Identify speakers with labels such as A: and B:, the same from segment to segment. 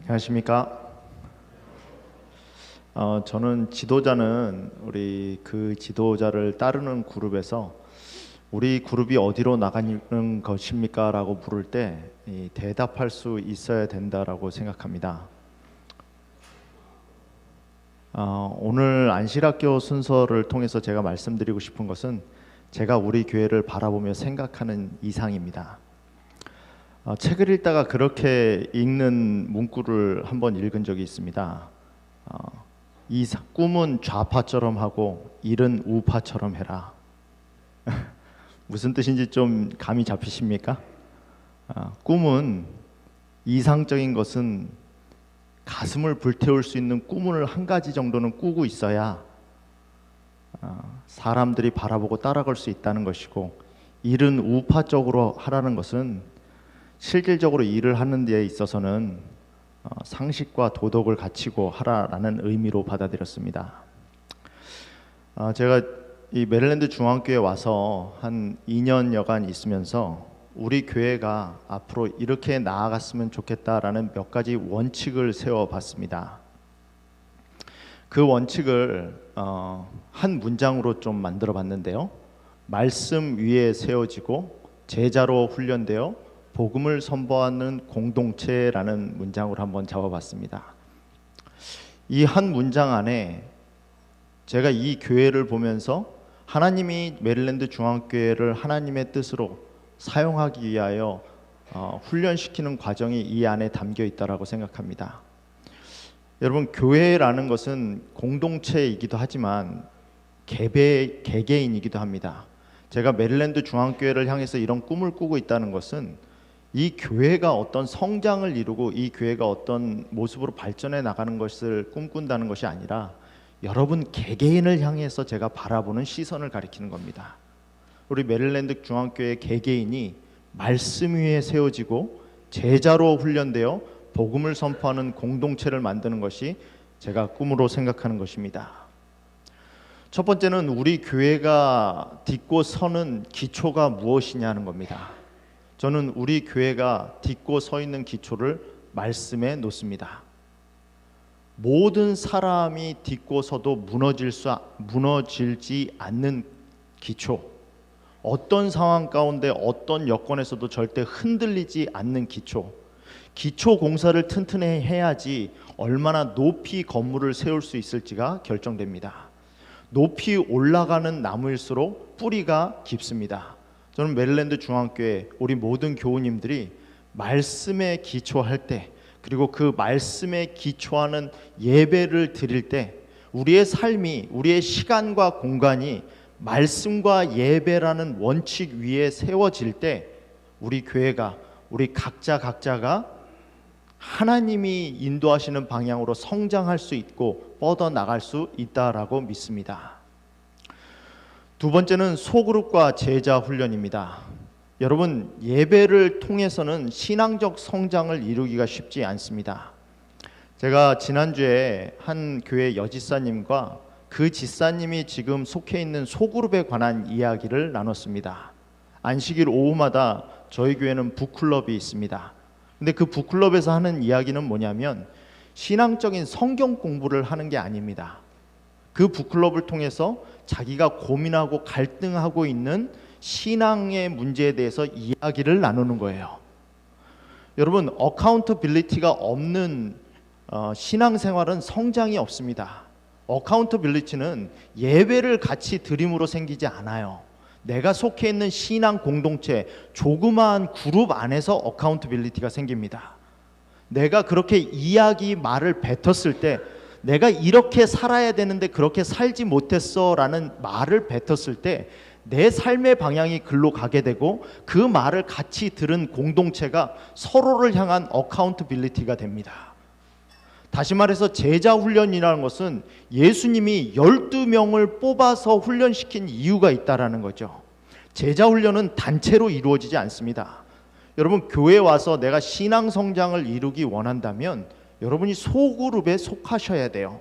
A: 안녕하십니까? 저는 지도자는 우리 그 지도자를 따르는 그룹에서 우리 그룹이 어디로 나가는 것입니까? 라고 물을 때 대답할 수 있어야 된다라고 생각합니다. 오늘 안실학교 순서를 통해서 제가 말씀드리고 싶은 것은 제가 우리 교회를 바라보며 생각하는 이상입니다. 책을 읽다가 그렇게 읽는 문구를 한번 읽은 적이 있습니다. 이 꿈은 좌파처럼 하고 일은 우파처럼 해라. 무슨 뜻인지 좀 감이 잡히십니까? 꿈은, 이상적인 것은 가슴을 불태울 수 있는 꿈을 한 가지 정도는 꾸고 있어야 사람들이 바라보고 따라갈 수 있다는 것이고, 일은 우파적으로 하라는 것은 실질적으로 일을 하는 데 있어서는 상식과 도덕을 갖추고 하라라는 의미로 받아들였습니다. 제가 이 메릴랜드 중앙교회에 와서 한 2년여간 있으면서 우리 교회가 앞으로 이렇게 나아갔으면 좋겠다라는 몇 가지 원칙을 세워봤습니다. 그 원칙을 한 문장으로 좀 만들어 봤는데요. 말씀 위에 세워지고 제자로 훈련되어 복음을 선포하는 공동체라는 문장으로 한번 잡아봤습니다. 이 한 문장 안에 제가 이 교회를 보면서 하나님이 메릴랜드 중앙교회를 하나님의 뜻으로 사용하기 위하여 훈련시키는 과정이 이 안에 담겨 있다고 생각합니다. 여러분, 교회라는 것은 공동체이기도 하지만 개개인이기도 합니다. 제가 메릴랜드 중앙교회를 향해서 이런 꿈을 꾸고 있다는 것은 이 교회가 어떤 성장을 이루고 이 교회가 어떤 모습으로 발전해 나가는 것을 꿈꾼다는 것이 아니라 여러분 개개인을 향해서 제가 바라보는 시선을 가리키는 겁니다. 우리 메릴랜드 중앙교회 개개인이 말씀 위에 세워지고 제자로 훈련되어 복음을 선포하는 공동체를 만드는 것이 제가 꿈으로 생각하는 것입니다. 첫 번째는 우리 교회가 딛고 서는 기초가 무엇이냐는 겁니다. 저는 우리 교회가 딛고 서 있는 기초를 말씀에 놓습니다. 모든 사람이 딛고 서도 무너질지 않는 기초, 어떤 상황 가운데 어떤 여건에서도 절대 흔들리지 않는 기초 공사를 튼튼히 해야지 얼마나 높이 건물을 세울 수 있을지가 결정됩니다. 높이 올라가는 나무일수록 뿌리가 깊습니다. 저는 메릴랜드 중앙교회 우리 모든 교우님들이 말씀에 기초할 때, 그리고 그 말씀에 기초하는 예배를 드릴 때 우리의 삶이, 우리의 시간과 공간이 말씀과 예배라는 원칙 위에 세워질 때 우리 교회가, 우리 각자가 하나님이 인도하시는 방향으로 성장할 수 있고 뻗어나갈 수 있다라고 믿습니다. 두 번째는 소그룹과 제자 훈련입니다. 여러분, 예배를 통해서는 신앙적 성장을 이루기가 쉽지 않습니다. 제가 지난주에 한 교회 여지사님과 그 지사님이 지금 속해 있는 소그룹에 관한 이야기를 나눴습니다. 안식일 오후마다 저희 교회는 북클럽이 있습니다. 근데 그 북클럽에서 하는 이야기는 뭐냐면 신앙적인 성경 공부를 하는 게 아닙니다. 그 북클럽을 통해서 자기가 고민하고 갈등하고 있는 신앙의 문제에 대해서 이야기를 나누는 거예요. 여러분, 어카운터빌리티가 없는 신앙생활은 성장이 없습니다. 어카운터빌리티는 예배를 같이 드림으로 생기지 않아요. 내가 속해 있는 신앙 공동체, 조그마한 그룹 안에서 어카운터빌리티가 생깁니다. 내가 그렇게 말을 뱉었을 때, 내가 이렇게 살아야 되는데 그렇게 살지 못했어 라는 말을 뱉었을 때 내 삶의 방향이 글로 가게 되고 그 말을 같이 들은 공동체가 서로를 향한 어카운터빌리티가 됩니다. 다시 말해서 제자 훈련이라는 것은 예수님이 12명을 뽑아서 훈련시킨 이유가 있다라는 거죠. 제자 훈련은 단체로 이루어지지 않습니다. 여러분, 교회에 와서 내가 신앙 성장을 이루기 원한다면 여러분이 소그룹에 속하셔야 돼요.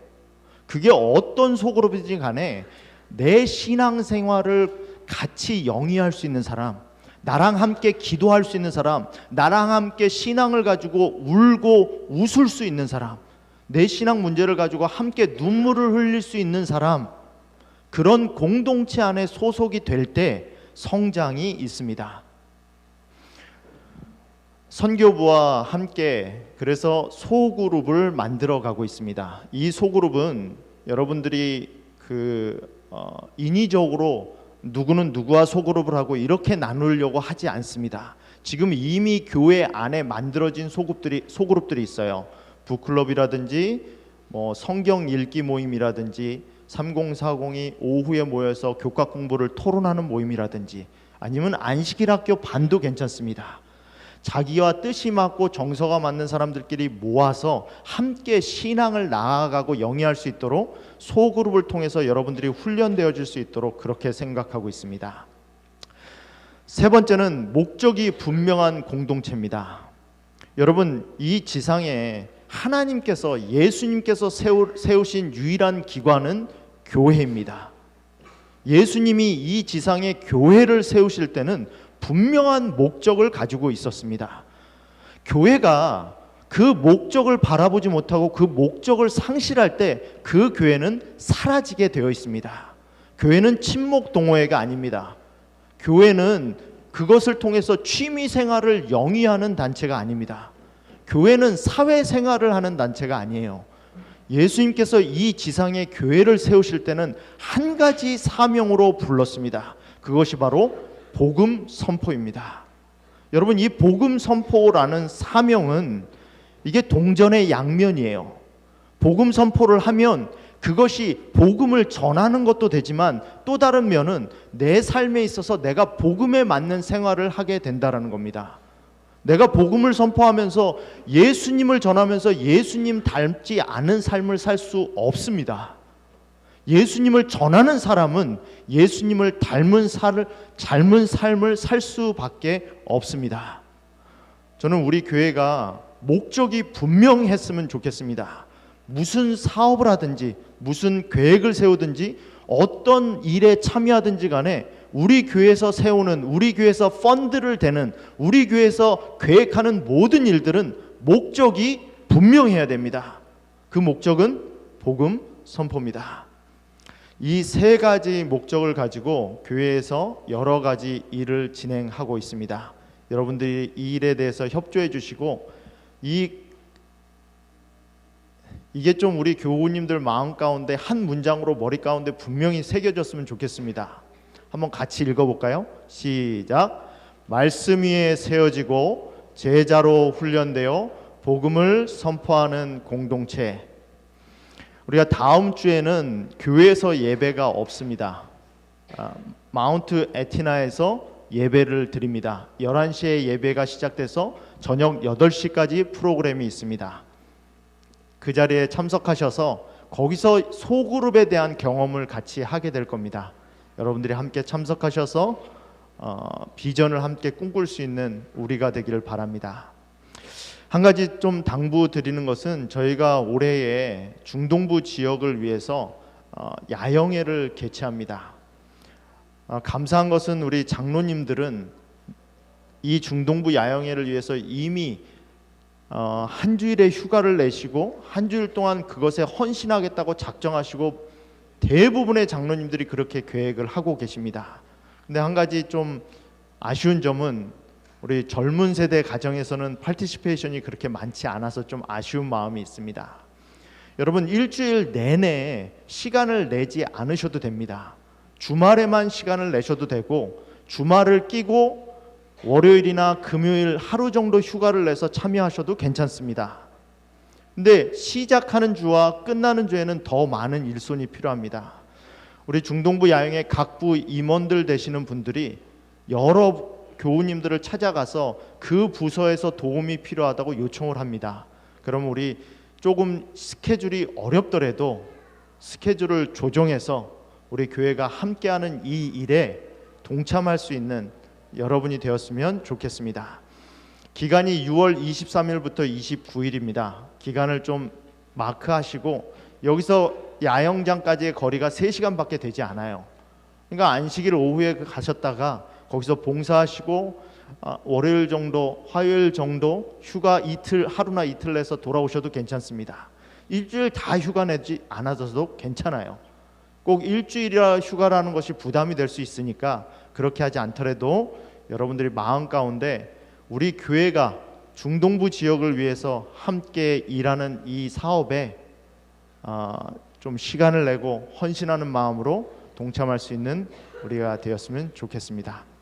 A: 그게 어떤 소그룹이든 간에 내 신앙생활을 같이 영위할 수 있는 사람, 나랑 함께 기도할 수 있는 사람, 나랑 함께 신앙을 가지고 울고 웃을 수 있는 사람, 내 신앙 문제를 가지고 함께 눈물을 흘릴 수 있는 사람, 그런 공동체 안에 소속이 될 때 성장이 있습니다. 선교부와 함께 그래서 소그룹을 만들어 가고 있습니다. 이 소그룹은 여러분들이 인위적으로 누구는 누구와 소그룹을 하고 이렇게 나누려고 하지 않습니다. 지금 이미 교회 안에 만들어진 소그룹들이 있어요. 북클럽이라든지 성경 읽기 모임이라든지 3040이 오후에 모여서 교과 공부를 토론하는 모임이라든지 아니면 안식일 학교 반도 괜찮습니다. 자기와 뜻이 맞고 정서가 맞는 사람들끼리 모아서 함께 신앙을 나아가고 영위할 수 있도록 소그룹을 통해서 여러분들이 훈련되어질 수 있도록 그렇게 생각하고 있습니다. 세 번째는 목적이 분명한 공동체입니다. 여러분, 이 지상에 하나님께서 예수님께서 세우신 유일한 기관은 교회입니다. 예수님이 이 지상에 교회를 세우실 때는 분명한 목적을 가지고 있었습니다. 교회가 그 목적을 바라보지 못하고 그 목적을 상실할 때 그 교회는 사라지게 되어 있습니다. 교회는 친목 동호회가 아닙니다. 교회는 그것을 통해서 취미 생활을 영위하는 단체가 아닙니다. 교회는 사회생활을 하는 단체가 아니에요. 예수님께서 이 지상에 교회를 세우실 때는 한 가지 사명으로 불렀습니다. 그것이 바로 복음 선포입니다. 여러분, 이 복음 선포라는 사명은 이게 동전의 양면이에요. 복음 선포를 하면 그것이 복음을 전하는 것도 되지만 또 다른 면은 내 삶에 있어서 내가 복음에 맞는 생활을 하게 된다는 겁니다. 내가 복음을 선포하면서 예수님을 전하면서 예수님 닮지 않은 삶을 살 수 없습니다. 예수님을 전하는 사람은 예수님을 닮은 삶을 살 수밖에 없습니다. 저는 우리 교회가 목적이 분명했으면 좋겠습니다. 무슨 사업을 하든지 무슨 계획을 세우든지 어떤 일에 참여하든지 간에 우리 교회에서 세우는, 우리 교회에서 펀드를 대는, 우리 교회에서 계획하는 모든 일들은 목적이 분명해야 됩니다. 그 목적은 복음 선포입니다. 이 세 가지 목적을 가지고 교회에서 여러 가지 일을 진행하고 있습니다. 여러분들이 이 일에 대해서 협조해 주시고 이게 좀 우리 교우님들 마음 가운데 한 문장으로 머리 가운데 분명히 새겨졌으면 좋겠습니다. 한번 같이 읽어볼까요? 시작. 말씀 위에 세워지고 제자로 훈련되어 복음을 선포하는 공동체. 우리가 다음 주에는 교회에서 예배가 없습니다. 마운트 에티나에서 예배를 드립니다. 11시에 예배가 시작돼서 저녁 8시까지 프로그램이 있습니다. 그 자리에 참석하셔서 거기서 소그룹에 대한 경험을 같이 하게 될 겁니다. 여러분들이 함께 참석하셔서 비전을 함께 꿈꿀 수 있는 우리가 되기를 바랍니다. 한 가지 좀 당부드리는 것은 저희가 올해에 중동부 지역을 위해서 야영회를 개최합니다. 감사한 것은 우리 장로님들은 이 중동부 야영회를 위해서 이미 한 주일의 휴가를 내시고 한 주일 동안 그것에 헌신하겠다고 작정하시고 대부분의 장로님들이 그렇게 계획을 하고 계십니다. 근데 한 가지 좀 아쉬운 점은 우리 젊은 세대 가정에서는 파티시페이션이 그렇게 많지 않아서 좀 아쉬운 마음이 있습니다. 여러분, 일주일 내내 시간을 내지 않으셔도 됩니다. 주말에만 시간을 내셔도 되고 주말을 끼고 월요일이나 금요일 하루 정도 휴가를 내서 참여하셔도 괜찮습니다. 근데 시작하는 주와 끝나는 주에는 더 많은 일손이 필요합니다. 우리 중동부 야영의 각부 임원들 되시는 분들이 여러 교우님들을 찾아가서 그 부서에서 도움이 필요하다고 요청을 합니다. 그럼 우리 조금 스케줄이 어렵더라도 스케줄을 조정해서 우리 교회가 함께하는 이 일에 동참할 수 있는 여러분이 되었으면 좋겠습니다. 기간이 6월 23일부터 29일입니다. 기간을 좀 마크하시고 여기서 야영장까지의 거리가 3시간밖에 되지 않아요. 그러니까 안식일 오후에 가셨다가 거기서 봉사하시고 월요일 정도, 화요일 정도 휴가 이틀, 하루나 이틀 내서 돌아오셔도 괜찮습니다. 일주일 다 휴가 내지 않아서도 괜찮아요. 꼭 일주일이라 휴가라는 것이 부담이 될 수 있으니까 그렇게 하지 않더라도 여러분들이 마음 가운데 우리 교회가 중동부 지역을 위해서 함께 일하는 이 사업에 좀 시간을 내고 헌신하는 마음으로 동참할 수 있는 우리가 되었으면 좋겠습니다.